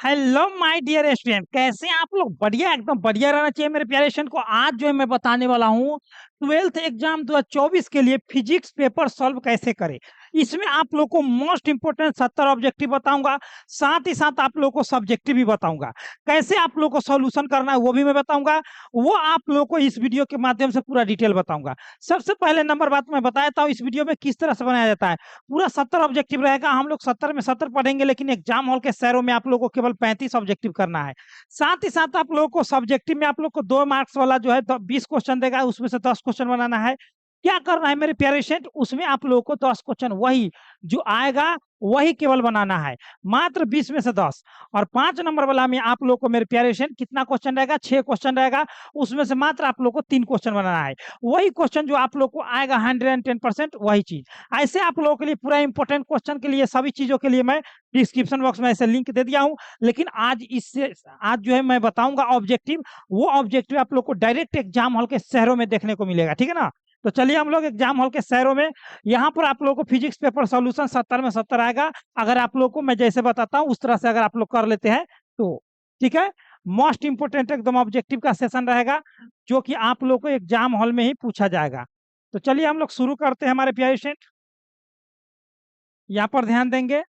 Hello my dear student, कैसे हैं आप लोग? बढ़िया, एकदम बढ़िया रहना चाहिए मेरे प्यारे स्टूडेंट को। आज जो है मैं बताने वाला हूँ 12th एग्जाम 2024 के लिए फिजिक्स पेपर सॉल्व कैसे करें। इसमें आप लोग को मोस्ट इंपोर्टेंट 70 ऑब्जेक्टिव बताऊंगा, साथ ही साथ आप लोग को सब्जेक्टिव भी बताऊंगा। कैसे आप लोग को सॉल्यूशन करना है वो भी मैं बताऊंगा, वो आप लोग को इस वीडियो के माध्यम से पूरा डिटेल बताऊंगा। सबसे पहले नंबर बात मैं बता देता हूँ इस वीडियो में किस तरह से बनाया जाता है। पूरा 70 ऑब्जेक्टिव रहेगा, हम लोग 70 में 70 पढ़ेंगे, लेकिन एग्जाम हॉल के शहरों में आप लोगों को केवल 35 ऑब्जेक्टिव करना है। साथ ही साथ आप लोगों को सब्जेक्टिव में आप लोग को 2 मार्क्स वाला जो है 20 क्वेश्चन देगा, उसमें से 10 क्वेश्चन बनाना है। क्या करना है मेरे प्यारे स्टूडेंट, उसमें आप लोगों को 10 क्वेश्चन वही जो आएगा वही केवल बनाना है, मात्र 20 में से 10। और 5 नंबर वाला में आप लोग को मेरे प्यारे स्टूडेंट कितना क्वेश्चन रहेगा? 6 क्वेश्चन रहेगा, उसमें से मात्र आप लोग को 3 क्वेश्चन बनाना है। वही क्वेश्चन जो आप लोग को आएगा 110% वही चीज। ऐसे आप लोगों के लिए पूरा इंपॉर्टेंट क्वेश्चन के लिए सभी चीजों के लिए मैं डिस्क्रिप्शन बॉक्स में ऐसे लिंक दे दिया हूं। लेकिन आज जो है मैं बताऊंगा ऑब्जेक्टिव, वो ऑब्जेक्टिव आप लोग को डायरेक्ट एग्जाम हॉल के शहरों में देखने को मिलेगा, ठीक है ना। तो चलिए हम लोग एग्जाम हॉल के शहरों में, यहाँ पर आप लोग को फिजिक्स पेपर सॉल्यूशन 70 में 70 आएगा। अगर आप लोग को मैं जैसे बताता हूँ उस तरह से अगर आप लोग कर लेते हैं तो ठीक है। मोस्ट इंपोर्टेंट एकदम ऑब्जेक्टिव का सेशन रहेगा जो कि आप लोग को एग्जाम हॉल में ही पूछा जाएगा। तो चलिए हम लोग शुरू करते हैं हमारे प्यारे स्टूडेंट, यहाँ पर ध्यान देंगे।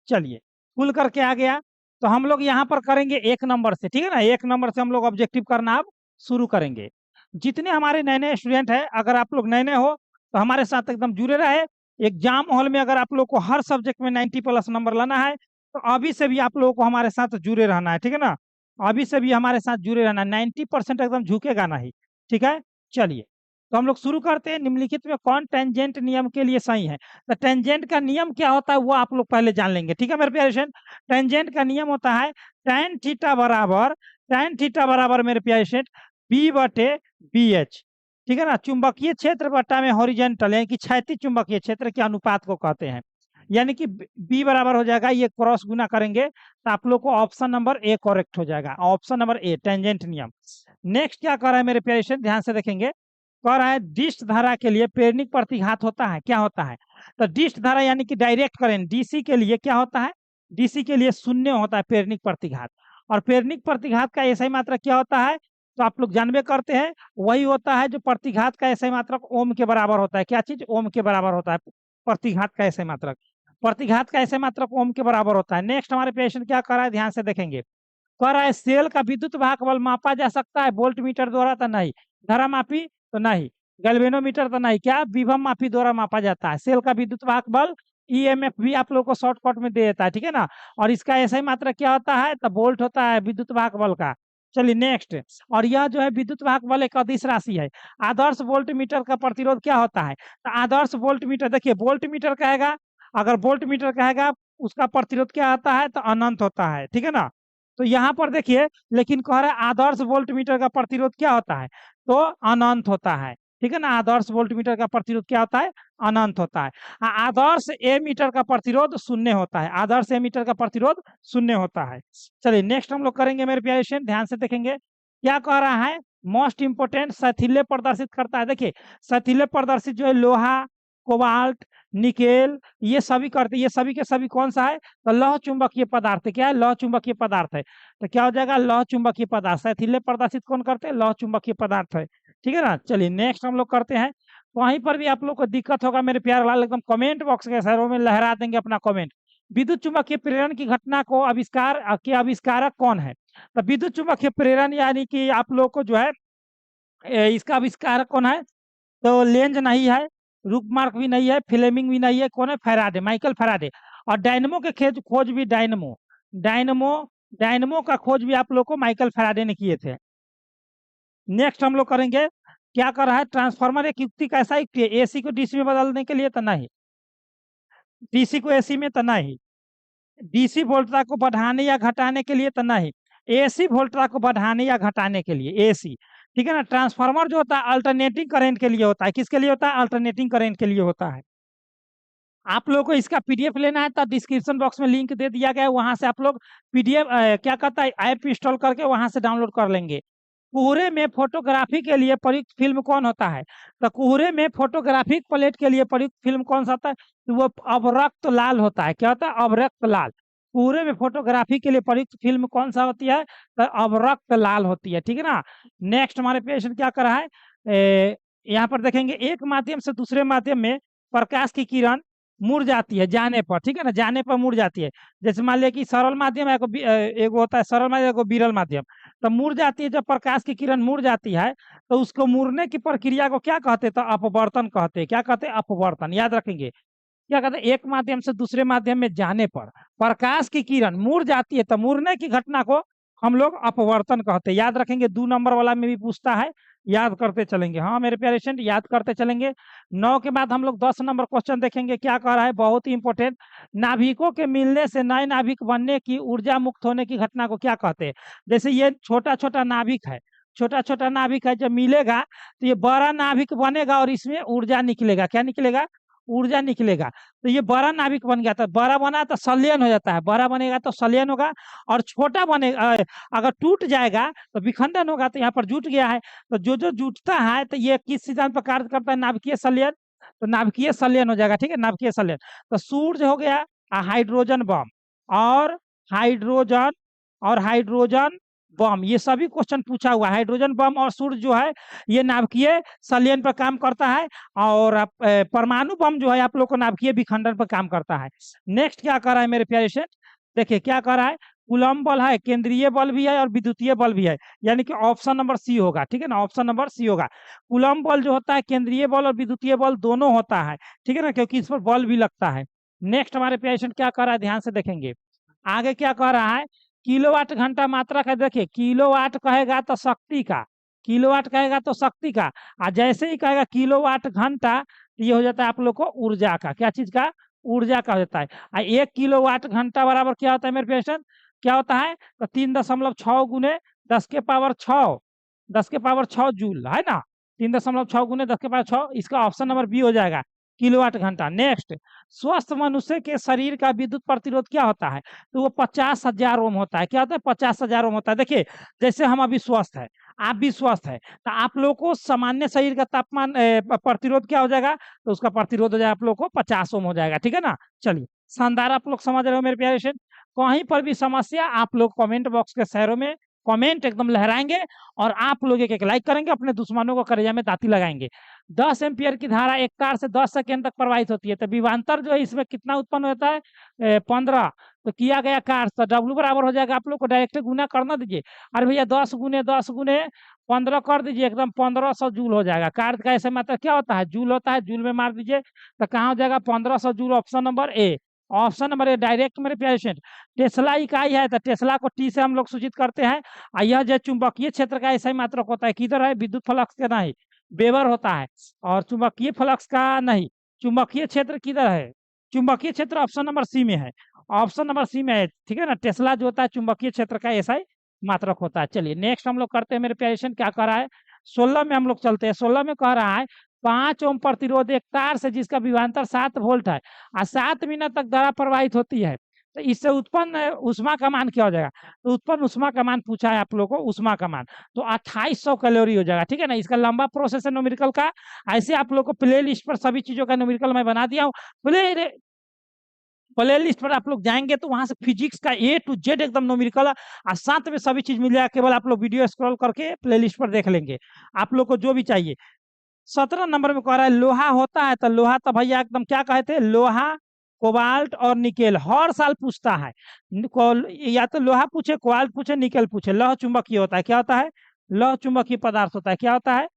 चलिए खुल करके आ गया, तो हम लोग यहाँ पर करेंगे 1 नंबर से, ठीक है ना। 1 नंबर से हम लोग ऑब्जेक्टिव करना अब शुरू करेंगे। जितने हमारे नए नए स्टूडेंट हैं, अगर आप लोग नए नए हो तो हमारे साथ एकदम जुड़े रहे। एग्जाम हॉल में अगर आप लोग को हर सब्जेक्ट में 90+ नंबर लाना है तो अभी से भी आप लोगों को हमारे साथ जुड़े रहना है, ठीक है ना। अभी से भी हमारे साथ जुड़े रहना, 90% एकदम झुकेगा नहीं, ठीक है। चलिए तो हम लोग शुरू करते हैं। निम्नलिखित में कौन टेंजेंट नियम के लिए सही है? तो टेंजेंट का नियम क्या होता है वो आप लोग पहले जान लेंगे, ठीक है मेरे प्यारे स्टूडेंट। टेंजेंट का नियम होता है tan थीटा बराबर मेरे प्यारे स्टूडेंट B/BH, ठीक है ना। चुंबकीय क्षेत्र बट्टा में हॉरिजेंटल यानी कि क्षैतिज चुंबकीय क्षेत्र के अनुपात को कहते हैं। यानी कि बी बराबर हो जाएगा, ये क्रॉस गुना करेंगे तो आप लोग को ऑप्शन नंबर ए करेक्ट हो जाएगा। ऑप्शन नंबर ए टेंजेंट नियम। नेक्स्ट क्या कर रहा है मेरे प्यारे स्टूडेंट, ध्यान से देखेंगे। कह रहा है डिस्ट धारा के लिए प्रेरणिक प्रतिघात होता है, क्या होता है? तो डिस्ट धारा यानी कि डायरेक्ट करंट डीसी के लिए क्या होता है? डीसी के लिए शून्य होता है प्रेरणिक प्रतिघात। और प्रेरणिक प्रतिघात का एसआई मात्रक क्या होता है? तो आप लोग जानबे करते हैं, वही होता है जो प्रतिघात का एसआई मात्रक ओम के बराबर होता है। क्या चीज? ओम के बराबर होता है प्रतिघात का एसआई मात्रक। प्रतिघात का एसआई मात्रक ओम के बराबर होता है। नेक्स्ट हमारे पेशेंट क्या कर रहा है, ध्यान से देखेंगे। कह रहा है सेल का विद्युत वाहक बल मापा जा सकता है वोल्ट मीटर द्वारा? तो नहीं। धारा मापी? तो नहीं। गैल्वेनोमीटर? तो नहीं। क्या? विभव मापी द्वारा मापा जाता है। सेल का विद्युत वाहक बल ईएमएफ भी आप लोग को शॉर्टकट में दे देता है, ठीक है ना। और इसका ऐसा ही मात्रा क्या होता है? तो वोल्ट होता है विद्युत वाहक बल का। चलिए नेक्स्ट। और यह जो है विद्युत वाहक बल एक अदिश राशि है। आदर्श वोल्ट मीटर का प्रतिरोध क्या होता है? तो आदर्श वोल्ट मीटर, देखिए वोल्ट मीटर कहेगा, अगर वोल्ट मीटर कहेगा उसका प्रतिरोध क्या आता है? तो अनंत होता है, ठीक है ना। तो यहाँ पर देखिए, लेकिन कह रहा है आदर्श वोल्ट मीटर का प्रतिरोध क्या होता है? तो अनंत होता है, ठीक है ना। आदर्श वोल्ट मीटर का प्रतिरोध क्या होता है? अनंत होता है। आदर्श ए मीटर का प्रतिरोध शून्य होता है। आदर्श ए मीटर का प्रतिरोध शून्य होता है। चलिए नेक्स्ट हम लोग करेंगे मेरे प्यारे स्टूडेंट, ध्यान से देखेंगे। क्या कह रहा है? मोस्ट इंपोर्टेंट सथिल्य प्रदर्शित करता है। देखिए सथिल्य प्रदर्शित जो है लोहा, कोबाल्ट, निकेल, ये सभी करते, ये सभी के सभी कौन सा है? तो लौह चुंबकीय पदार्थ है। क्या है? लौह चुंबकीय पदार्थ है। तो क्या हो जाएगा? लौह चुंबकीय पदार्थ। सथिल्य प्रदर्शित कौन करते हैं? लौह चुंबकीय पदार्थ है, ठीक है ना। चलिए नेक्स्ट हम लोग करते हैं। वहीं पर भी आप लोग को दिक्कत होगा मेरे प्यारे लाल, एकदम कमेंट बॉक्स के शहरों में लहरा देंगे अपना कमेंट। विद्युत चुंबकीय प्रेरण की घटना को के आविष्कारक कौन है? तो विद्युत चुंबकीय प्रेरण यानी कि आप लोग को जो है इसका आविष्कारक कौन है? तो लेंज नहीं है, रुकमार्क भी नहीं है, फ्लेमिंग भी नहीं है। कौन है? Faraday, Michael Faraday. और डायनमो के खोज भी डायनमो डायनमो डायनमो का खोज भी आप लोग को माइकल फैराडे ने किए थे। नेक्स्ट हम लोग करेंगे। क्या कर रहा है? ट्रांसफार्मर एक युक्ति कैसा युक्ति है? एसी को डीसी में बदलने के लिए? तो नहीं। डीसी को एसी में? तो नहीं। डीसी वोल्टता को बढ़ाने या घटाने के लिए? तो नहीं। एसी वोल्टता को बढ़ाने या घटाने के लिए, एसी, ठीक है ना। ट्रांसफार्मर जो होता है अल्टरनेटिंग करंट के लिए होता है। किसके लिए होता है? अल्टरनेटिंग करंट के लिए होता है। आप लोगों को इसका पीडीएफ लेना है तो डिस्क्रिप्शन बॉक्स में लिंक दे दिया गया है, वहां से आप लोग पीडीएफ क्या कहता है ऐप इंस्टॉल करके वहां से डाउनलोड कर लेंगे। कोहरे में फोटोग्राफी के लिए प्रयुक्त फिल्म कौन होता है? तो कोहरे में फोटोग्राफिक प्लेट के लिए प्रयुक्त फिल्म कौन सा होता है? तो वो अवरक्त लाल होता है। क्या होता है? अवरक्त लाल। पूरे में फोटोग्राफी के लिए प्रयुक्त फिल्म कौन सा होती है? तो अवरक्त लाल होती है, ठीक है ना। नेक्स्ट हमारे पेशेंट क्या कर रहा है, यहाँ पर देखेंगे एक माध्यम से दूसरे माध्यम में प्रकाश की किरण मुड़ जाती है जाने पर, ठीक है ना, जाने पर मुड़ जाती है। जैसे मान लिया कि सरल माध्यम है, एक होता है सरल माध्यम, एक विरल माध्यम। तो मुड़ जाती है, जब प्रकाश की किरण मुड़ जाती है तो उसको मुड़ने की प्रक्रिया को क्या कहते हैं? तो अपवर्तन कहते हैं। क्या कहते हैं? अपवर्तन, याद रखेंगे। क्या कहते हैं? एक माध्यम से दूसरे माध्यम में जाने पर प्रकाश की किरण मुड़ जाती है, तो मुड़ने की घटना को हम लोग अपवर्तन कहते हैं। याद रखेंगे, 2 नंबर वाला में भी पूछता है, याद करते चलेंगे। हाँ मेरे प्यारे स्टूडेंट, याद करते चलेंगे। 9 के बाद हम लोग 10 नंबर क्वेश्चन देखेंगे। क्या कह रहा है, बहुत ही इंपॉर्टेंट। नाभिकों के मिलने से नए नाभिक बनने की, ऊर्जा मुक्त होने की घटना को क्या कहते हैं? जैसे ये छोटा छोटा नाभिक है, छोटा छोटा नाभिक है, जब मिलेगा तो ये बड़ा नाभिक बनेगा और इसमें ऊर्जा निकलेगा। क्या निकलेगा? ऊर्जा निकलेगा। तो ये बड़ा नाभिक बन गया, तो बड़ा बना तो संलयन हो जाता है, बड़ा बनेगा तो संलयन होगा। और छोटा बनेगा, अगर टूट जाएगा तो विखंडन होगा। तो यहाँ पर जुट गया है, तो जो जो जुटता है तो ये किस सिद्धांत पर कार्य करता है? नाभिकीय संलयन। तो नाभिकीय संलयन हो जाएगा, ठीक है, नाभिकीय संलयन। तो सूर्य हो गया, हाइड्रोजन बम, और हाइड्रोजन हाइड्रोजन बम, ये सभी क्वेश्चन पूछा हुआ है। हाइड्रोजन बम और सूर्य जो है ये नाभिकीय संलयन पर काम करता है। और परमाणु बम जो है आप लोग को नाभिकीय विखंडन पर काम करता है। नेक्स्ट क्या कर रहा है मेरे प्यारे स्टूडेंट, देखिए क्या कर रहा है। कूलम्ब बल है, केंद्रीय बल भी है और विद्युतीय बल भी है, यानी कि ऑप्शन नंबर सी होगा, ठीक है ना, ऑप्शन नंबर सी होगा। कूलम्ब बल जो होता है केंद्रीय बल और विद्युतीय बल दोनों होता है, ठीक है ना, क्योंकि इस पर बल भी लगता है। नेक्स्ट हमारे प्यारे स्टूडेंट क्या कर रहा है, ध्यान से देखेंगे। आगे क्या कह रहा है, किलोवाट घंटा मात्रा का। देखिए किलोवाट कहेगा तो शक्ति का, किलोवाट कहेगा तो शक्ति का, और जैसे ही कहेगा किलोवाट घंटा तो ये हो जाता है आप लोग को ऊर्जा का। क्या चीज का? ऊर्जा का हो जाता है। और 1 किलोवाट घंटा बराबर क्या होता है मेरे पेशेंट? क्या होता है? तो 3.6 गुने 10 के पावर 6, 10 के पावर 6 जूल, है ना। 3.6 गुने 10 के पावर 6, इसका ऑप्शन नंबर बी हो जाएगा, किलोवाट घंटा। नेक्स्ट, स्वस्थ मनुष्य के शरीर का विद्युत प्रतिरोध क्या होता है? तो वो 50,000 ओम होता है। क्या होता है? 50,000 ओम होता है। देखिए जैसे हम अभी स्वस्थ है, आप भी स्वस्थ है, तो आप लोग को सामान्य शरीर का तापमान प्रतिरोध क्या हो जाएगा? तो उसका प्रतिरोध हो जाएगा आप लोग को 50 ओम हो जाएगा, ठीक है ना। चलिए शानदार, आप लोग समझ रहे हो मेरे प्यारे स्टूडेंट। कहीं पर भी समस्या आप लोग कमेंट बॉक्स के शहरों में कमेंट एकदम लहराएंगे, और आप लोग एक एक लाइक करेंगे, अपने दुश्मनों को कलेजा में दाती लगाएंगे। 10 एम्पियर की धारा एक तार से 10 सेकेंड तक प्रवाहित होती है, तो विभवांतर जो है इसमें कितना उत्पन्न होता है? 15। तो किया गया कार्य, तो डब्ल्यू बराबर हो जाएगा, आप लोग को डायरेक्ट गुना करना दीजिए। अरे भैया 10 गुने 10 गुने 15 कर दीजिए, एकदम 1500 जूल हो जाएगा। कार्य का ऐसे मात्रा क्या होता है? जूल होता है, जूल में मार दीजिए तो कहाँ हो जाएगा? 1500 joule, option number A. Option number A direct मेरे प्यारे स्टूडेंट। टेस्ला इकाई है, तो टेस्ला को टी से हम लोग सूचित करते हैं। और यह जो चुंबकीय क्षेत्र का ऐसा ही मात्रक होता है, किधर है? विद्युत फ्लक्स का नहीं, वेबर होता है। और चुंबकीय फ्लक्स का नहीं, चुंबकीय क्षेत्र किधर है? चुंबकीय क्षेत्र ऑप्शन नंबर सी में है, ऑप्शन नंबर सी में है, ठीक है ना। टेस्ला जो होता है चुंबकीय क्षेत्र का ऐसा ही मात्रक होता है। चलिए नेक्स्ट हम लोग करते हैं मेरे प्यारे स्टूडेंट, क्या कह रहा है? 16 में हम लोग चलते हैं। 16 में कह रहा है 5 ओम प्रतिरोध एक तार से जिसका विभवांतर 7 वोल्ट है और 7 मिनट तक धारा प्रवाहित होती है, तो इससे उत्पन्न उष्मा का मान क्या हो जाएगा? तो उत्पन्न उष्मा का मान पूछा है आप लोगों को, उष्मा का मान तो 2800 कैलोरी हो जाएगा, ठीक है ना। इसका लंबा प्रोसेस है न्यूमेरिकल का। ऐसे आप लोग को प्ले लिस्ट पर सभी चीजों का न्यूमेरिकल मैं बना दिया हूँ। प्ले लिस्ट पर आप लोग जाएंगे तो वहां से फिजिक्स का ए टू जेड एकदम न्यूमेरिकल और साथ में सभी चीज मिल जाएगा। केवल आप लोग वीडियो स्क्रॉल करके प्ले लिस्ट पर देख लेंगे, आप लोग को जो भी चाहिए। 17 नंबर में कह रहा है लोहा होता है, तो लोहा तो भैया एकदम क्या कहते हैं? लोहा, कोबाल्ट और निकेल हर साल पूछता है। या तो लोहा पूछे, कोबाल्ट पूछे, निकेल पूछे। लौह चुंबकीय होता है। क्या होता है? लौह चुंबकीय पदार्थ होता है। क्या होता है?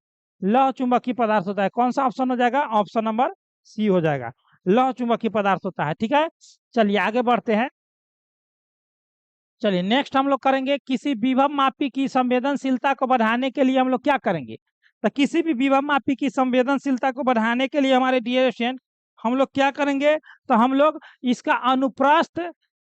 लौह चुंबकीय पदार्थ होता है। कौन सा ऑप्शन हो जाएगा? ऑप्शन नंबर सी हो जाएगा, लौह चुंबकीय पदार्थ होता है, ठीक है। चलिए आगे बढ़ते हैं। चलिए नेक्स्ट हम लोग करेंगे किसी विभव मापी की संवेदनशीलता को बढ़ाने के लिए हम लोग क्या करेंगे? तो किसी भी विभव मापी की संवेदनशीलता को बढ़ाने के लिए हमारे डियर स्टूडेंट हम लोग क्या करेंगे? तो हम लोग इसका अनुप्रस्थ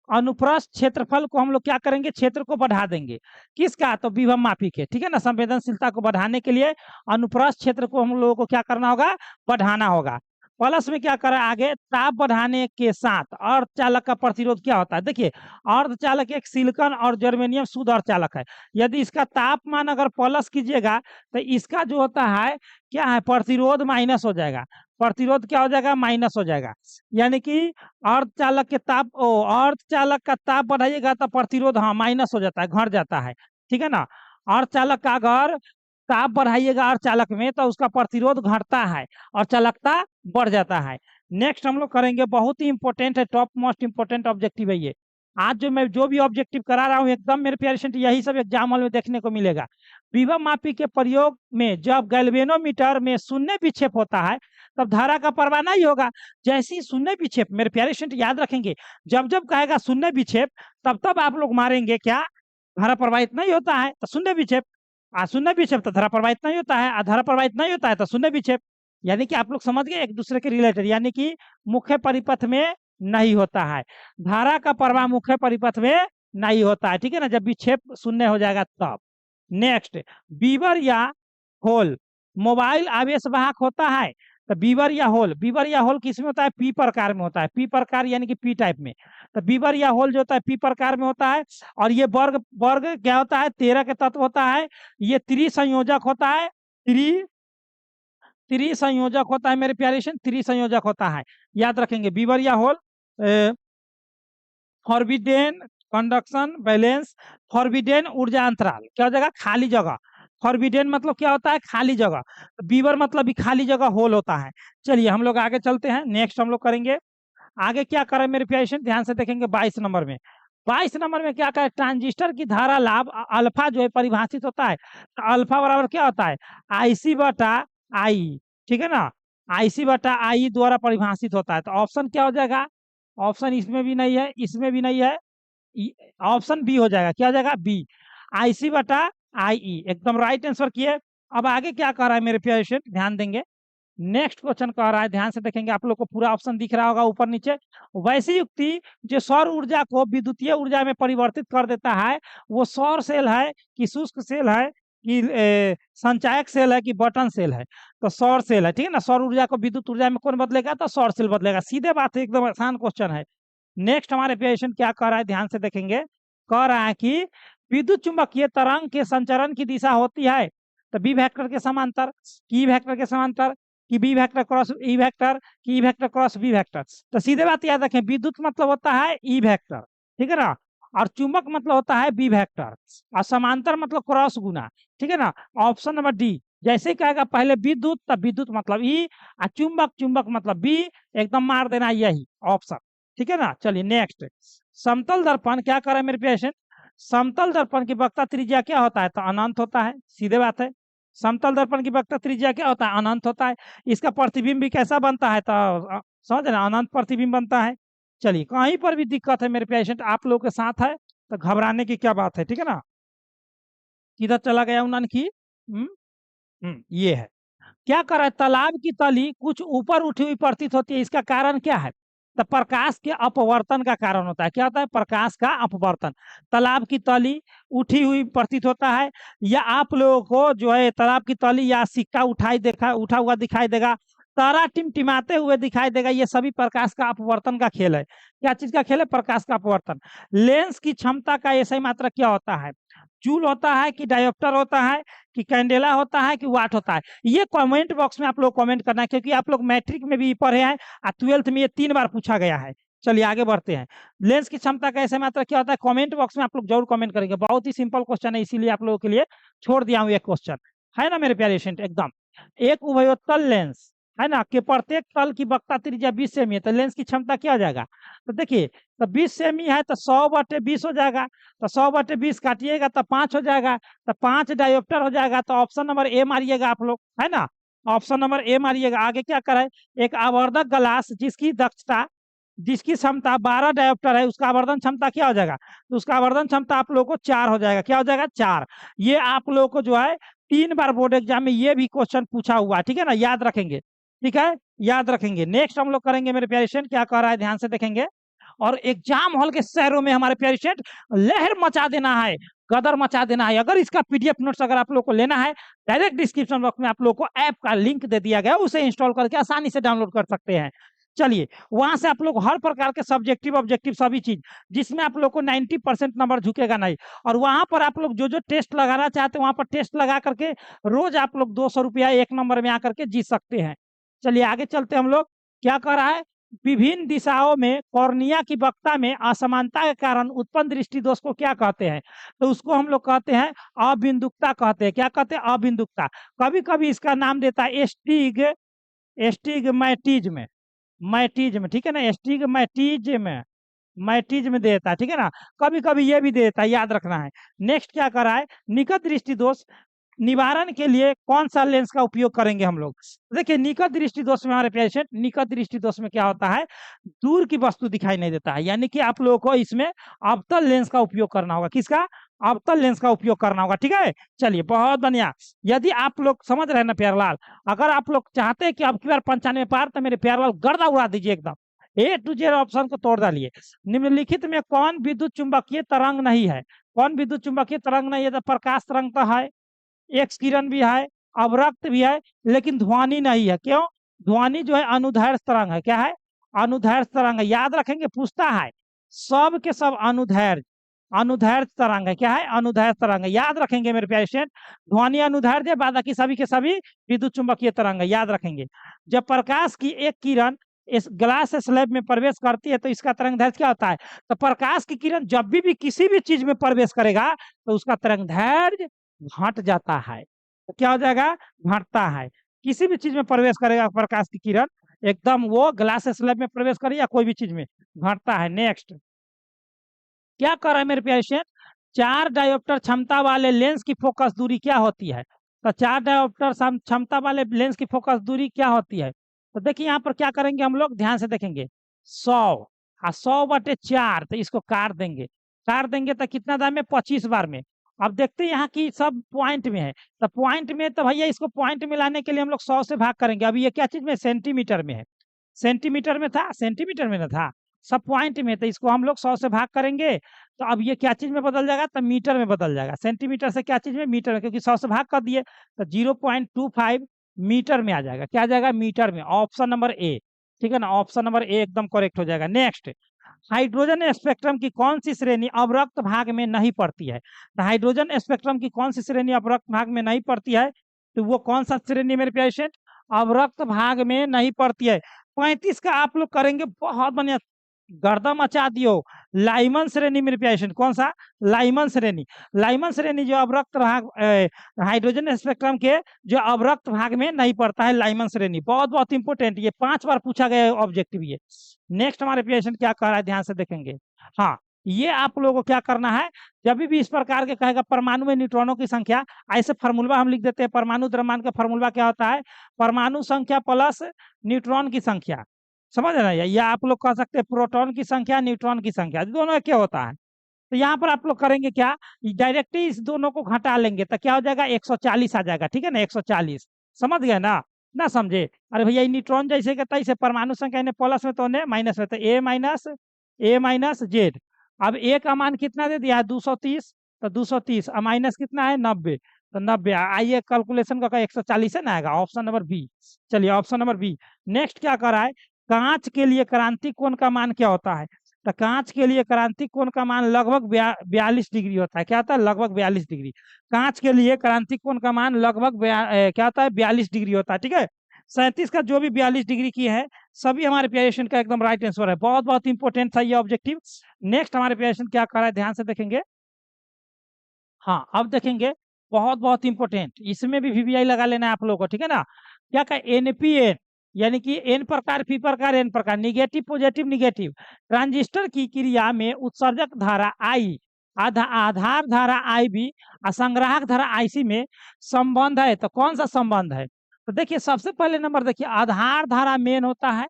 अनुप्रस्थ क्षेत्रफल को हम लोग क्या करेंगे? क्षेत्र को बढ़ा देंगे। किसका? तो विभव मापी के, ठीक है ना। संवेदनशीलता को बढ़ाने के लिए अनुप्रस्थ क्षेत्र को हम लोगों को क्या करना होगा? बढ़ाना होगा। प्लस में क्या करा आगे? ताप बढ़ाने के साथ अर्धचालक का प्रतिरोध क्या होता है? देखिए अर्धचालक एक सिलिकॉन और जर्मेनियम शुद्ध अर्धचालक है। यदि इसका तापमान अगर प्लस कीजिएगा तो इसका जो होता है क्या है? प्रतिरोध माइनस हो जाएगा। प्रतिरोध क्या हो जाएगा, माइनस हो जाएगा। यानी कि अर्धचालक के ताप अर्धचालक का ताप बढ़ाइएगा तो प्रतिरोध हाँ माइनस हो जाता है, घट जाता है, ठीक है ना। अर्धचालक का अगर ताप बढ़ाइएगा अर्धचालक में तो उसका प्रतिरोध घटता है और चालकता बढ़ जाता है। नेक्स्ट हम लोग करेंगे, बहुत ही इंपॉर्टेंट है, टॉप मोस्ट इंपॉर्टेंट ऑब्जेक्टिव है ये। आज मैं जो भी ऑब्जेक्टिव करा रहा हूँ एकदम मेरे प्यारे स्टूडेंट यही सब एग्जाम हॉल में देखने को मिलेगा। विभव मापी के प्रयोग में जब गैल्वेनोमीटर में शून्य विक्षेप होता है तब धारा का प्रवाह नहीं होगा। जैसे ही शून्य विक्षेप, मेरे प्यारे स्टूडेंट याद रखेंगे, जब जब कहेगा शून्य विक्षेप तब तब आप लोग मारेंगे क्या, धारा प्रवाहित नहीं होता है तो शून्य विक्षेप, शून्य विक्षेप तो धारा प्रवाहित नहीं होता है, धारा प्रवाहित नहीं होता है तो शून्य विक्षेप। यानी कि आप लोग समझ गए एक दूसरे के रिलेटेड, यानी कि मुख्य परिपथ में नहीं होता है, धारा का प्रवाह मुख्य परिपथ में नहीं होता है, ठीक है ना, जब विक्षेप शून्य हो जाएगा तब। नेक्स्ट, बीवर या होल मोबाइल आवेश वाहक होता है तो बीवर या होल किस में होता है, पी प्रकार में होता है, पी प्रकार यानी कि पी टाइप में। तो बीवर या होल जो होता है पी प्रकार में होता है। और ये वर्ग वर्ग क्या होता है, 13 के तत्व होता है। ये त्रिसंयोजक होता है, त्रिसंयोजक होता है मेरे प्यारे, त्रिसंयोजक होता है, याद रखेंगे। बीवर या whole forbidden conduction balance, forbidden ऊर्जा अंतराल क्या हो जाएगा, खाली जगह। फॉरबिडेन मतलब क्या होता है, खाली जगह। बीवर मतलब भी खाली जगह होल होता है। चलिए हम लोग आगे चलते हैं, नेक्स्ट हम लोग करेंगे आगे क्या करें मेरे प्यारे, ध्यान से देखेंगे 22 नंबर में। 22 नंबर में क्या करें, ट्रांजिस्टर की धारा लाभ अल्फा जो है परिभाषित होता है, तो अल्फा बराबर क्या होता है, IC बटा आई, ठीक है ना, IC बटा आई द्वारा परिभाषित होता है। तो ऑप्शन क्या हो जाएगा, ऑप्शन इसमें भी नहीं है, इसमें भी नहीं है, ऑप्शन बी हो जाएगा, क्या हो जाएगा, बी, IC बटा IE, एकदम राइट आंसर किए। अब आगे क्या कर रहा है मेरे प्यारे, ध्यान देंगे। नेक्स्ट क्वेश्चन कह रहा है, ध्यान से देखेंगे, आप लोग को पूरा ऑप्शन दिख रहा होगा ऊपर नीचे। वैसी युक्ति जो सौर ऊर्जा को विद्युतीय ऊर्जा में परिवर्तित कर देता है वो सौर सेल है कि शुष्क सेल है कि संचायक सेल है कि बटन सेल है, तो सौर सेल है, ठीक है ना। सौर ऊर्जा को विद्युत ऊर्जा में कौन बदलेगा, तो सौर सेल बदलेगा, सीधे बात है, एकदम आसान क्वेश्चन है। नेक्स्ट हमारे पेशेंट क्या कह रहा है, ध्यान से देखेंगे, कह रहा है कि विद्युत चुंबकीय तरंग के संचरण की दिशा होती है तो बी वेक्टर के समांतर, की वेक्टर के समांतर, कि B vector cross E vector, कि E vector cross B vector. तो सीधे बात याद रखें, विद्युत मतलब होता है ई वेक्टर, ठीक है ना, और चुंबक मतलब होता है बी वेक्टर, और समांतर मतलब क्रॉस गुना, ठीक है ना। ऑप्शन नंबर डी, जैसे कहेगा पहले विद्युत तब विद्युत मतलब ई, और चुंबक चुंबक मतलब बी, एकदम मार देना यही ऑप्शन, ठीक है ना। चलिए नेक्स्ट, समतल दर्पण क्या करे मेरे पेशेंट, समतल दर्पण की वक्रता त्रिज्या क्या होता है, तो अनंत होता है, सीधे बात है। समतल दर्पण की वक्रता त्रिज्या क्या होता है, अनंत होता है। इसका प्रतिबिंब भी कैसा बनता है, तो समझ रहे, अनंत प्रतिबिंब बनता है। चलिए कहीं पर भी दिक्कत है मेरे पेशेंट आप लोग के साथ है तो घबराने की क्या बात है, ठीक है ना। किधर चला गया उन्नन की, ये है, क्या कर रहा है, तालाब की तली कुछ ऊपर उठी हुई प्रतीत होती है, इसका कारण क्या है, तो प्रकाश के अपवर्तन का कारण होता है। क्या होता है, प्रकाश का अपवर्तन। तालाब की तली उठी हुई प्रतीत होता है, या आप लोगों को जो है तालाब की तली या सिक्का उठा हुआ दिखाई देगा, तारा टिमटिमाते हुए दिखाई देगा, ये सभी प्रकाश का अपवर्तन का खेल है। क्या चीज का खेल है, प्रकाश का अपवर्तन। लेंस की क्षमता का ऐसा ही मात्रा क्या होता है, जूल होता है कि डायोप्टर होता है कि कैंडेला होता है कि वाट होता है, ये कमेंट बॉक्स में आप लोग कमेंट करना है, क्योंकि आप लोग मैट्रिक में भी पढ़े हैं और 12th में ये 3 बार पूछा गया है। चलिए आगे बढ़ते हैं, लेंस की क्षमता का ऐसे मात्रा क्या होता है, कमेंट बॉक्स में आप लोग जरूर कमेंट करेंगे, बहुत ही सिंपल क्वेश्चन है, इसीलिए आप लोगों के लिए छोड़ दिया हूँ ये क्वेश्चन, है ना मेरे प्यारे स्टूडेंट। एकदम एक उभयोत्तल लेंस है ना, कि प्रत्येक तल की वक्रता त्रिज्या 20 सेमी है, तो लेंस की क्षमता क्या हो जाएगा, तो देखिए, तो 20 सेमी है तो 100/20 हो जाएगा, तो 100/20 काटिएगा तो 5 हो जाएगा, तो 5 डायोप्टर हो जाएगा। तो ऑप्शन नंबर ए मारिएगा आप लोग, है ना, ऑप्शन नंबर ए मारिएगा। आगे क्या करे, एक आवर्धक ग्लास जिसकी दक्षता, जिसकी क्षमता 12 डायोप्टर है, उसका आवर्धन क्षमता क्या हो जाएगा, तो उसका आवर्धन क्षमता आप लोगों को 4 हो जाएगा, क्या हो जाएगा, 4। ये आप लोगों को जो है 3 बार बोर्ड एग्जाम में ये भी क्वेश्चन पूछा हुआ है, ठीक है ना, याद रखेंगे, ठीक है, याद रखेंगे। नेक्स्ट हम लोग करेंगे मेरे प्यारे स्टूडेंट, क्या कर रहा है, ध्यान से देखेंगे। और एग्जाम हॉल के शहरों में हमारे प्यारे स्टूडेंट लहर मचा देना है, गदर मचा देना है। अगर इसका पीडीएफ नोट्स अगर आप लोग को लेना है, डायरेक्ट डिस्क्रिप्शन बॉक्स में आप लोग को ऐप का लिंक दे दिया गया, उसे इंस्टॉल करके आसानी से डाउनलोड कर सकते हैं। चलिए वहां से आप लोग हर प्रकार के सब्जेक्टिव ऑब्जेक्टिव सभी चीज, जिसमें आप लोग को 90% नंबर झुकेगा नहीं, और वहां पर आप लोग जो जो टेस्ट लगाना चाहते हैं वहां पर टेस्ट लगा करके रोज आप लोग 200 रुपया 1 नंबर में आकर के जीत सकते हैं। चलिए आगे चलते हम लोग। क्या कर रहा है, विभिन्न दिशाओं में कॉर्निया की वक्रता में असमानता के कारण उत्पन्न दृष्टि दोष को क्या कहते हैं? तो उसको हम लोग कहते हैं अबिंदुकता कहते हैं। क्या कहते हैं? अबिंदुकता। कभी कभी इसका नाम देता है एस्टिग्मैटिज्म, मैटिज्म, ठीक है ना, एस्टिग्मैटिज्म, मैटिज्म देता है, ठीक है ना, कभी कभी ये भी देता है, याद रखना है। नेक्स्ट क्या कर रहा है, निकट दृष्टि दोष निवारण के लिए कौन सा लेंस का उपयोग करेंगे हम लोग? देखिए निकट दृष्टि दोष में हमारे पेशेंट, निकट दृष्टि दोष में क्या होता है, दूर की वस्तु दिखाई नहीं देता है, यानी कि आप लोगों को इसमें अवतल लेंस का उपयोग करना होगा। किसका? अवतल लेंस का उपयोग करना होगा, ठीक है। चलिए बहुत बढ़िया। यदि आप लोग समझ रहे हैं ना प्यारलाल, अगर आप लोग चाहते हैं कि अब की बार 95 पार, तो मेरे प्यारलाल गर्दा उड़ा दीजिए एकदम, ए टू जेड ऑप्शन को तोड़ डालिए। निम्नलिखित में कौन विद्युत चुंबकीय तरंग नहीं है? कौन विद्युत चुंबकीय तरंग नहीं है? तो प्रकाश तरंग तो है, एक्स किरण भी है, अवरक्त भी है, लेकिन ध्वनि नहीं है। क्यों? ध्वनि जो है अनुदैर्ध्य तरंग है। क्या है? अनुदैर्ध्य तरंग है। याद रखेंगे, पूछता है सब के सब अनुदैर्ध्य, अनुदैर्ध्य तरंग है। क्या है? अनुदैर्ध्य तरंग है। याद रखेंगे मेरे प्यारे स्टूडेंट, ध्वनि अनुदैर्ध्य, बाकी सभी के सभी विद्युत चुंबकीय तरंग है। याद रखेंगे, जब प्रकाश की एक किरण इस ग्लास स्लैब में प्रवेश करती है तो इसका तरंग दैर्ध्य क्या होता है? तो प्रकाश की किरण जब भी किसी भी चीज में प्रवेश करेगा तो उसका तरंग दैर्ध्य घट जाता है। तो क्या हो जाएगा? घटता है। किसी भी चीज में प्रवेश करेगा प्रकाश की किरण, एकदम वो ग्लास स्लैब में प्रवेश करे या कोई भी चीज में, घटता है। नेक्स्ट क्या कर रहा है मेरे प्यारे स्टूडेंट, 4 डायोप्टर क्षमता वाले लेंस की फोकस दूरी क्या होती है? तो 4 डायोप्टर क्षमता वाले लेंस की फोकस दूरी क्या होती है? तो देखिए यहाँ पर क्या करेंगे हम लोग, ध्यान से देखेंगे, 100 100/4, तो इसको काट देंगे, काट देंगे तो कितना दाम में? 25 बार में। अब देखते हैं यहाँ की सब पॉइंट में है, तो पॉइंट में तो भैया इसको पॉइंट में लाने के लिए हम लोग 100 से भाग करेंगे। अभी ये क्या चीज में? सेंटीमीटर में है। सेंटीमीटर में था, सेंटीमीटर में ना था, सब पॉइंट में, तो इसको हम लोग 100 से भाग करेंगे तो अब ये क्या चीज में बदल जाएगा? तो मीटर में बदल जाएगा। सेंटीमीटर से क्या चीज में? मीटर में, क्योंकि 100 से भाग कर दिए तो 0.25 मीटर में आ जाएगा। क्या आ जाएगा? मीटर में। ऑप्शन नंबर ए, ठीक है ना, ऑप्शन नंबर ए एकदम करेक्ट हो जाएगा। नेक्स्ट, हाइड्रोजन स्पेक्ट्रम की कौन सी श्रेणी अवरक्त भाग में नहीं पड़ती है? तो हाइड्रोजन स्पेक्ट्रम की कौन सी श्रेणी अवरक्त भाग में नहीं पड़ती है? तो वो कौन सा श्रेणी मेरे पेशेंट? अवरक्त भाग में नहीं पड़ती है। 35 का आप लोग करेंगे, बहुत बढ़िया, गर्दा मचा दियो। लाइमन श्रेणी मेरे पेशेंट, कौन सा? लाइमन श्रेणी। लाइमन श्रेणी जो अवरक्त भाग हाइड्रोजन स्पेक्ट्रम के जो अवरक्त भाग में नहीं पड़ता है, लाइमन श्रेणी। बहुत बहुत इंपॉर्टेंट, ये 5 बार पूछा गया ऑब्जेक्टिव ये। नेक्स्ट हमारे पेशेंट क्या कर रहा है, ध्यान से देखेंगे। हाँ, ये आप लोगों को क्या करना है, जब भी इस प्रकार के कहेगा परमाणु में न्यूट्रॉनों की संख्या, ऐसे फार्मूला हम लिख देते हैं। परमाणु द्रव्यमान का फार्मूला क्या होता है? परमाणु संख्या प्लस न्यूट्रॉन की संख्या, समझ रहे हैं? या आप लोग कह सकते हैं प्रोटॉन की संख्या, न्यूट्रॉन की संख्या, दोनों क्या होता है। तो यहाँ पर आप लोग करेंगे क्या, डायरेक्टली इस दोनों को घटा लेंगे तो क्या हो जाएगा? 140 आ जाएगा, ठीक है ना, 140। समझ गए ना? ना समझे? अरे भैया न्यूट्रॉन जैसे कहता है इसे परमाणु संख्या ने प्लस में तो ने माइनस में, तो ए माइनस जेड। अब ए का मान कितना दे दिया है? 230, तो 230 माइनस कितना है? 90, तो 90। आइए कैलकुलेशन का 140 है ना आएगा, ऑप्शन नंबर बी। चलिए ऑप्शन नंबर बी। नेक्स्ट क्या करा है, कांच के लिए क्रांतिक कोण का मान क्या होता है? तो कांच के लिए क्रांतिक कोण का मान लगभग 42 डिग्री होता है। क्या होता है? लगभग 42 डिग्री। कांच के लिए क्रांतिक कोण का मान लगभग क्या होता है? 42 डिग्री होता है, ठीक है। 37 का जो भी 42 डिग्री की है, सभी हमारे पेशेंट का एकदम राइट आंसर है। बहुत बहुत इंपॉर्टेंट था ये ऑब्जेक्टिव। नेक्स्ट हमारे पेशेंट क्या कर रहा है, ध्यान से देखेंगे। हाँ, अब देखेंगे, बहुत बहुत इंपॉर्टेंट, इसमें भी वीवीआई लगा लेना है आप लोगों को, ठीक है ना। क्या का एनपीएन, यानी कि एन प्रकार, पी प्रकार, एन प्रकार, निगेटिव पॉजिटिव निगेटिव। ट्रांजिस्टर की क्रिया में उत्सर्जक धारा आई, आधार धारा आई बी, संग्राहक धारा आईसी में संबंध है, तो कौन सा संबंध है? तो देखिए सबसे पहले नंबर देखिए, आधार धारा मेन होता है,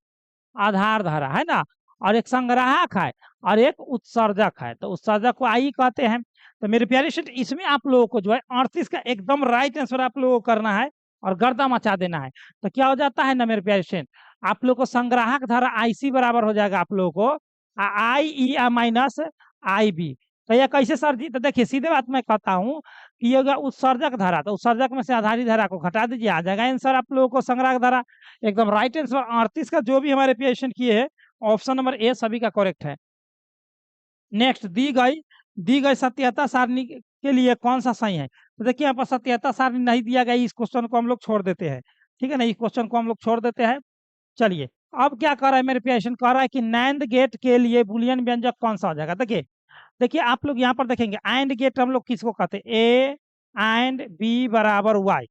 आधार धारा है ना, और एक संग्राहक है और एक उत्सर्जक है, तो उत्सर्जक को आई कहते हैं। तो मेरे प्यारे स्टूडेंट, इसमें आप लोगों को जो है 38 का एकदम राइट आंसर आप लोगों को करना है और गर्दा मचा देना है। तो क्या हो जाता है ना मेरे प्यारे स्टूडेंट, आप लोग को संग्राहक धारा आईसी बराबर हो जाएगा आप लोगों को आई ई माइनस आई बी। तो यह कैसे सर जी? तो देखिए सीधे बात मैं कहता हूँ कि ये होगा उत्सर्जक धारा, तो उत्सर्जक में से आधारी धारा को घटा दीजिए, आ जाएगा आंसर आप लोगों को संग्राहक धारा। एकदम राइट आंसर 38 का जो भी हमारे पेशेंट किए है, ऑप्शन नंबर ए सभी का करेक्ट है। नेक्स्ट, दी गई सत्यता सारणी के लिए कौन सा सही है? तो देखिए यहाँ पर सत्यता सारणी नहीं दिया गया, इस क्वेश्चन को हम लोग छोड़ देते हैं। ठीक है ना, इस क्वेश्चन को हम लोग छोड़ देते हैं। चलिए, अब क्या कर रहा है मेरे पेशेंट, कह रहा है कि नैंद गेट के लिए बुलियन व्यंजक कौन सा हो जाएगा। देखिए देखिए आप लोग यहाँ पर देखेंगे एंड गेट हम लोग किसको कहते हैं, ए एंड बी बराबर वाई।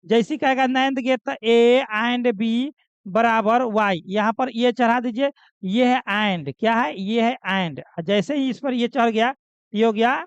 जैसी कहेगा नैंद गेट तो ए एंड बी बराबर वाई, यहाँ पर ये चढ़ा दीजिए, ये है एंड, क्या है, ये है एंड। जैसे ही इस पर ये चढ़ गया, ये हो गया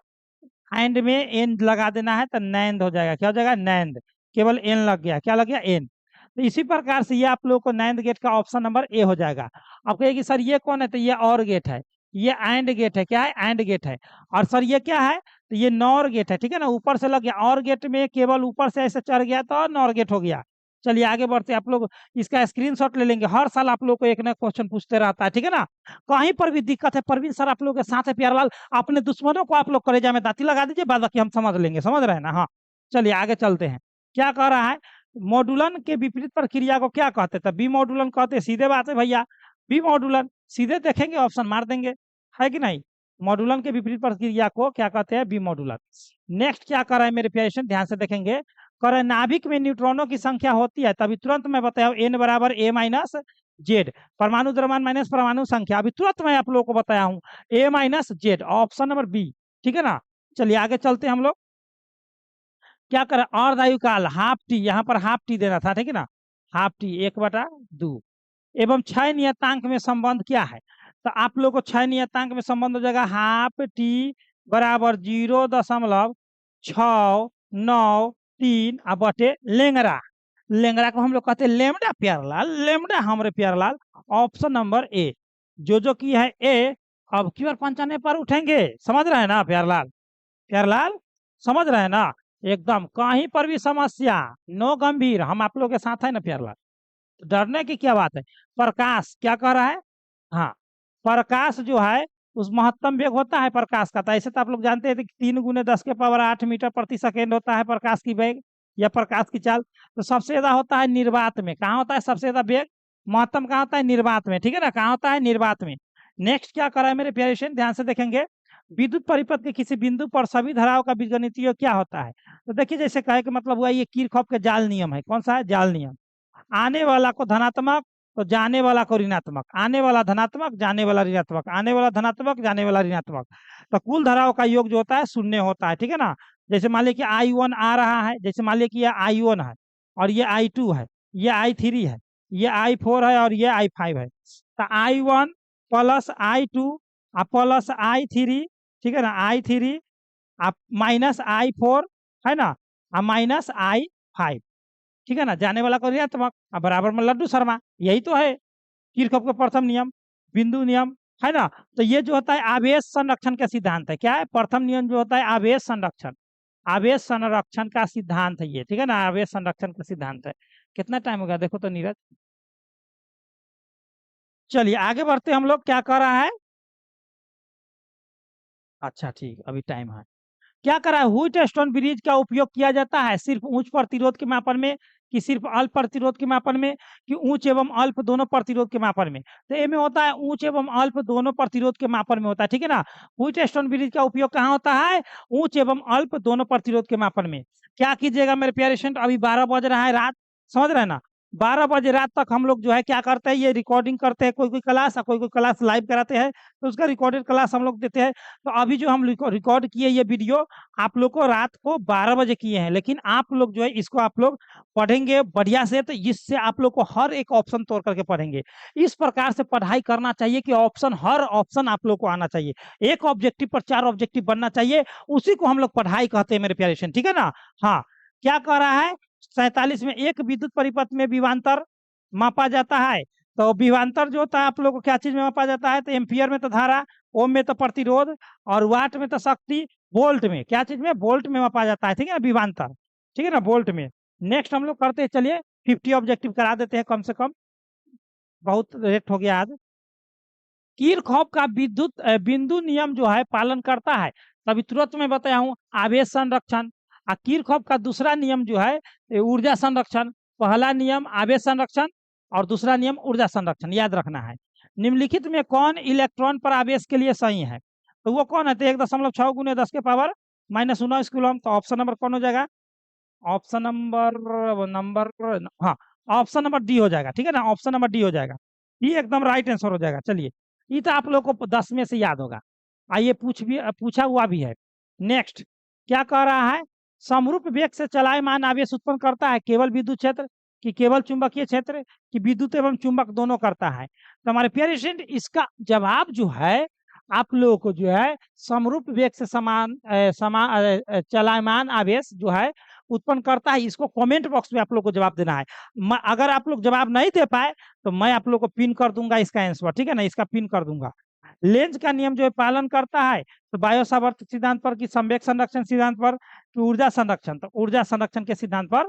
एंड में एन लगा देना है तो नैंद हो जाएगा, क्या हो जाएगा, नैंद। केवल एन लग गया, क्या लग गया, एन। तो इसी प्रकार से ये आप लोगों को नैंद गेट का ऑप्शन नंबर ए हो जाएगा। अब कहिए कि सर ये कौन है, तो ये और गेट है, ये एंड गेट है, क्या है, एंड गेट है। और सर ये क्या है, तो ये नॉर गेट है, ठीक है ना, ऊपर से लग गया, और गेट में केवल ऊपर से ऐसे चढ़ गया तो नॉर गेट हो गया। चलिए आगे बढ़ते, आप लोग इसका स्क्रीनशॉट ले लेंगे, हर साल आप लोग को एक नया क्वेश्चन पूछते रहता है, ठीक है ना। कहीं पर भी दिक्कत है, परवीन सर आप लोग के साथ है, प्यारलाल अपने दुश्मनों को आप लोग कलेजा में दाती लगा दीजिए, बाद बाकी हम समझ लेंगे, समझ रहे हैं ना। हाँ चलिए आगे चलते हैं, क्या कह रहा है, मॉडुलन के विपरीत प्रक्रिया को क्या कहते हैं, बी मॉडुलन कहते हैं, सीधे बात है भैया, बी मॉडुलन, सीधे देखेंगे ऑप्शन मार देंगे, है कि नहीं। मॉडुलन के विपरीत प्रक्रिया को क्या कहते हैं, बी मॉडुलन। नेक्स्ट क्या कर रहा है मेरे पेशेंट, ध्यान से देखेंगे, कर रहा है नाभिक में न्यूट्रॉनों की संख्या होती है, तभी तुरंत मैं बताया एन बराबर ए माइनस जेड, परमाणु द्रव्यमान माइनस परमाणु संख्या, अभी तुरंत मैं आप लोगों को बताया हूं, A minus Z, option number B, ठीक है ना। चलिए आगे चलते हैं हम लोग, क्या करें, अर्धआयु काल हाफ टी, यहाँ पर हाफ टी देना था, ठीक है ना, हाफ टी 1/2 एवं क्षय नियतांक में संबंध क्या है, तो आप लोग को क्षय नियतांक में संबंध हो जाएगा हाफ टी बराबर 0.693 अब बटे लेंगरा, लेंगरा को हम लोग कहते हैं लेमडा, प्यारलाल लेमडा हमारे प्यारलाल, ऑप्शन नंबर ए, जो की है ए। अब क्यू आर पंचाने पर उठेंगे, समझ रहे हैं ना प्यारलाल, प्यारलाल समझ रहे हैं ना, एकदम कहीं पर भी समस्या नो गंभीर, हम आप लोग के साथ है ना प्यारलाल, तो डरने की क्या बात है। प्रकाश क्या कह रहा है, हाँ प्रकाश जो है उस महत्तम वेग होता है प्रकाश का, तो ऐसे तो आप लोग जानते हैं कि 3 × 10⁸ मीटर प्रति सेकेंड होता है प्रकाश की वेग या प्रकाश की चाल। तो सबसे ज्यादा होता है निर्वात में, कहाँ होता है सबसे ज्यादा वेग, महत्तम कहाँ होता है, निर्वात में, ठीक है ना, कहाँ होता है, निर्वात में। नेक्स्ट क्या करा है मेरे प्यारे स्टूडेंट, ध्यान से देखेंगे, विद्युत परिपथ के किसी बिंदु पर सभी धाराओं का बीजगणितीय योग क्या होता है। तो देखिए जैसे कहे कि मतलब हुआ ये किरचॉफ के जाल नियम है, कौन सा है, जाल नियम, आने वाला को धनात्मक तो जाने वाला को ऋणात्मक, आने वाला धनात्मक जाने वाला ऋणात्मक, आने वाला धनात्मक जाने वाला ऋणात्मक, तो कुल धाराओं का योग जो होता है शून्य होता है, ठीक है ना। जैसे मान लिया कि I1 आ रहा है, जैसे मान लिया कि ये I1 है और ये I2 है, ये I3 है, ये I4 है और ये I5 है, तो I1 plus I2 plus I3, ठीक है ना, I3 माइनस I4 है ना, माइनस I5, ठीक है ना, जाने वाला को ऋणात्मक बराबर में लड्डू शर्मा, यही तो है किरचॉफ का प्रथम नियम, बिंदु नियम, है ना। तो ये जो होता है आवेश संरक्षण का सिद्धांत है, क्या है, प्रथम नियम जो होता है आवेश संरक्षण, आवेश संरक्षण का सिद्धांत है ये, ठीक है ना, आवेश संरक्षण का सिद्धांत है। कितना टाइम हो गया देखो तो नीरज, चलिए आगे बढ़ते हम लोग, क्या कर रहा है, अच्छा ठीक अभी टाइम है, क्या करा है, व्हीटस्टोन ब्रिज का उपयोग किया जाता है सिर्फ उच्च प्रतिरोध के मापन में कि सिर्फ अल्प प्रतिरोध के मापन में, कि उच्च एवं अल्प दोनों प्रतिरोध के मापन में। तो ये में होता है उच्च एवं अल्प दोनों प्रतिरोध के मापन में होता है, ठीक है ना। व्हीटस्टोन ब्रिज का उपयोग कहाँ होता है, उच्च एवं अल्प दोनों प्रतिरोध के मापन में। क्या कीजिएगा मेरे प्यारे स्टूडेंट, अभी 12 बज रहा है रात, समझ रहे हैं ना, 12 बजे रात तक हम लोग जो है क्या करते हैं, ये रिकॉर्डिंग करते हैं, कोई कोई क्लास, कोई कोई क्लास लाइव कराते हैं, तो उसका रिकॉर्डेड क्लास हम लोग देते हैं। तो अभी जो हम रिकॉर्ड किए ये वीडियो आप लोग को रात को 12 बजे किए हैं, लेकिन आप लोग जो है इसको आप लोग पढ़ेंगे बढ़िया से, तो इससे आप लोग को हर एक ऑप्शन तोड़ करके पढ़ेंगे। इस प्रकार से पढ़ाई करना चाहिए कि ऑप्शन, हर ऑप्शन आप लोग को आना चाहिए, एक ऑब्जेक्टिव पर 4 ऑब्जेक्टिव बनना चाहिए, उसी को हम लोग पढ़ाई कहते हैं मेरे प्यारे स्टूडेंट, ठीक है ना। हाँ क्या कह रहा है, 47 में एक विद्युत परिपथ में विभवांतर मापा जाता है, तो विभवांतर जो होता है आप लोग को क्या चीज में मापा जाता है, तो एम्पियर में तो धारा, ओम में तो प्रतिरोध, और वाट में तो शक्ति, वोल्ट में, क्या चीज में, वोल्ट में मापा जाता है, ठीक है ना, विभवांतर, ठीक है ना, वोल्ट में। नेक्स्ट हम लोग करते हैं, चलिए 50 ऑब्जेक्टिव करा देते हैं कम से कम, बहुत रेट हो गया आज। किरचॉफ का विद्युत बिंदु नियम जो है पालन करता है, तभी तुरंत मैं बताया हूँ आवेश संरक्षण। किरचॉफ का दूसरा नियम जो है ऊर्जा संरक्षण, पहला नियम आवेश संरक्षण और दूसरा नियम ऊर्जा संरक्षण, याद रखना है। निम्नलिखित में कौन इलेक्ट्रॉन पर आवेश के लिए सही है, तो वो कौन है, तो 1.6 × 10⁻⁹ कूलम, तो ऑप्शन नंबर कौन हो जाएगा, ऑप्शन नंबर हाँ ऑप्शन नंबर डी हो जाएगा, ठीक है ना, ऑप्शन नंबर डी हो जाएगा, ये एकदम राइट आंसर हो जाएगा। चलिए, ये तो आप लोगों को 10 में से याद होगा। आइए पूछा हुआ भी है। नेक्स्ट क्या कह रहा है, समरूप वेग से चलायमान आवेश उत्पन्न करता है केवल विद्युत क्षेत्र कि केवल चुंबकीय क्षेत्र कि विद्युत एवं चुंबक दोनों करता है। तो हमारे प्यारे स्टूडेंट, इसका जवाब जो है आप लोगों को जो है समरूप वेग से चलायमान आवेश जो है उत्पन्न करता है। इसको कमेंट बॉक्स में आप लोग को जवाब देना है। अगर आप लोग जवाब नहीं दे पाए तो मैं आप लोग को पिन कर दूंगा इसका आंसर, ठीक है ना, इसका पिन कर दूंगा। लेंज का नियम जो है पालन करता है तो बायो सावर्त सिद्धांत पर कि संवेग संरक्षण सिद्धांत पर कि ऊर्जा संरक्षण, तो ऊर्जा संरक्षण के सिद्धांत पर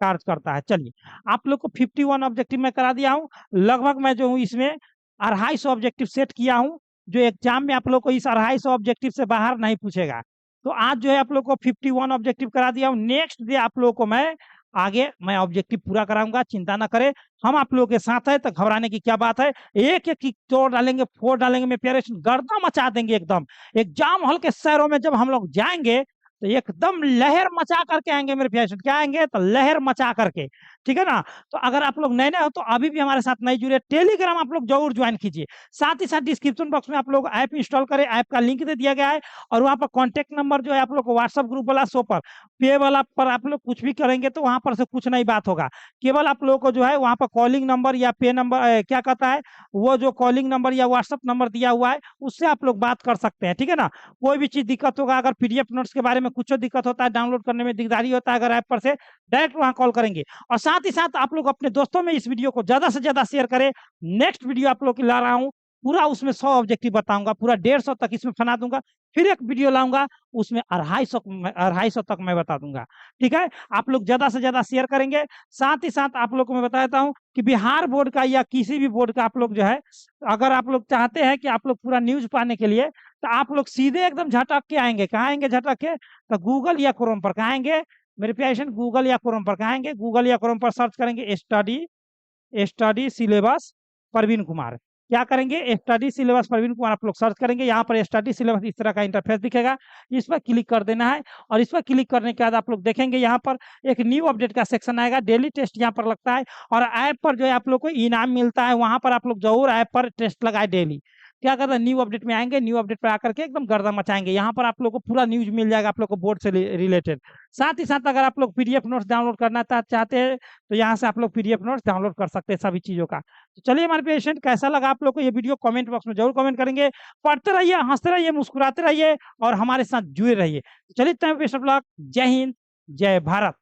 कार्य करता है। चलिए, आप लोग को 51 ऑब्जेक्टिव में करा दिया हूं। लगभग मैं जो हूँ इसमें 250 ऑब्जेक्टिव सेट किया हूं, जो एग्जाम में आप लोग को इस 250 ऑब्जेक्टिव से बाहर नहीं पूछेगा। तो आज जो है आप लोग को 51 ऑब्जेक्टिव करा दिया हूं। नेक्स्ट डे आप लोग को मैं ऑब्जेक्टिव पूरा कराऊंगा, चिंता ना करें, हम आप लोगों के साथ है, तो घबराने की क्या बात है। एक एक की तोड़ डालेंगे, फोड़ डालेंगे, मेरे प्यारे गर्दा मचा देंगे एकदम। एग्जाम हॉल के शहरों में जब हम लोग जाएंगे तो एकदम लहर मचा करके आएंगे मेरे प्यारे, क्या आएंगे तो लहर मचा करके, ठीक है ना। तो अगर आप लोग नए नए हो तो अभी भी हमारे साथ नहीं जुड़े, टेलीग्राम आप लोग जरूर ज्वाइन कीजिए। साथ ही साथ डिस्क्रिप्शन बॉक्स में आप लोग ऐप इंस्टॉल करें, ऐप का लिंक दे दिया गया है, और वहां पर कॉन्टेक्ट नंबर जो है आप लोग को व्हाट्सएप ग्रुप वाला शो पर, पे वाला पर आप लोग कुछ भी करेंगे तो वहां पर से कुछ नहीं बात होगा। केवल आप लोगों को जो है वहां पर कॉलिंग नंबर या पे नंबर क्या कहता है, वो जो कॉलिंग नंबर या व्हाट्सएप नंबर दिया हुआ है उससे आप लोग बात कर सकते हैं, ठीक है ना। कोई भी चीज दिक्कत होगा, अगर पीडीएफ नोट्स के बारे में कुछ दिक्कत होता है, डाउनलोड करने में दिकदारी होता है, अगर ऐप पर से डायरेक्ट वहां कॉल करेंगे। और साथ ही साथ आप लोग अपने दोस्तों में इस वीडियो को ज्यादा से ज्यादा शेयर करें। नेक्स्ट वीडियो आप लोग की ला रहा हूँ, पूरा उसमें 100 ऑब्जेक्टिव बताऊंगा, पूरा 150 तक इसमें बना दूंगा। फिर एक वीडियो लाऊंगा उसमें 250 तक मैं बता दूंगा, ठीक है। आप लोग ज्यादा से ज्यादा शेयर करेंगे। साथ ही साथ आप लोग को मैं बता देता हूँ कि बिहार बोर्ड का या किसी भी बोर्ड का आप लोग जो है, अगर आप लोग चाहते हैं कि आप लोग पूरा न्यूज पाने के लिए, तो आप लोग सीधे एकदम झटक के आएंगे। कहाँ आएंगे झटक के, तो गूगल या क्रोम पर। कहाँ आएंगे मेरे प्यारे, गूगल या क्रोम पर। कहाँ आएंगे, गूगल या क्रोम पर सर्च करेंगे स्टडी सिलेबस प्रवीण कुमार। क्या करेंगे, स्टडी सिलेबस प्रवीण कुमार आप लोग सर्च करेंगे। यहाँ पर स्टडी सिलेबस इस तरह का इंटरफेस दिखेगा, इस पर क्लिक कर देना है। और इस पर क्लिक करने के बाद आप लोग देखेंगे यहाँ पर एक न्यू अपडेट का सेक्शन आएगा, डेली टेस्ट यहाँ पर लगता है। और ऐप पर जो है आप लोग को इनाम मिलता है, वहां पर आप लोग जरूर ऐप पर टेस्ट लगाए डेली। क्या करते हैं, न्यू अपडेट में आएंगे, न्यू अपडेट पर आकर के एकदम गर्दा मचाएंगे। यहाँ पर आप लोग को पूरा न्यूज मिल जाएगा आप लोग को बोर्ड से रिलेटेड। साथ ही साथ अगर आप लोग पीडीएफ नोट्स डाउनलोड करना चाहते हैं तो यहाँ से आप लोग पीडीएफ नोट्स डाउनलोड कर सकते हैं सभी चीजों का। तो चलिए हमारे पेशेंट, कैसा लगा आप लोग को ये वीडियो, कमेंट बॉक्स में जरूर कमेंट करेंगे। पढ़ते रहिए, हंसते रहिए, मुस्कुराते रहिए और हमारे साथ जुड़े रहिए। चलिए टाइम पेशेंट ब्लॉग, जय हिंद, जय भारत।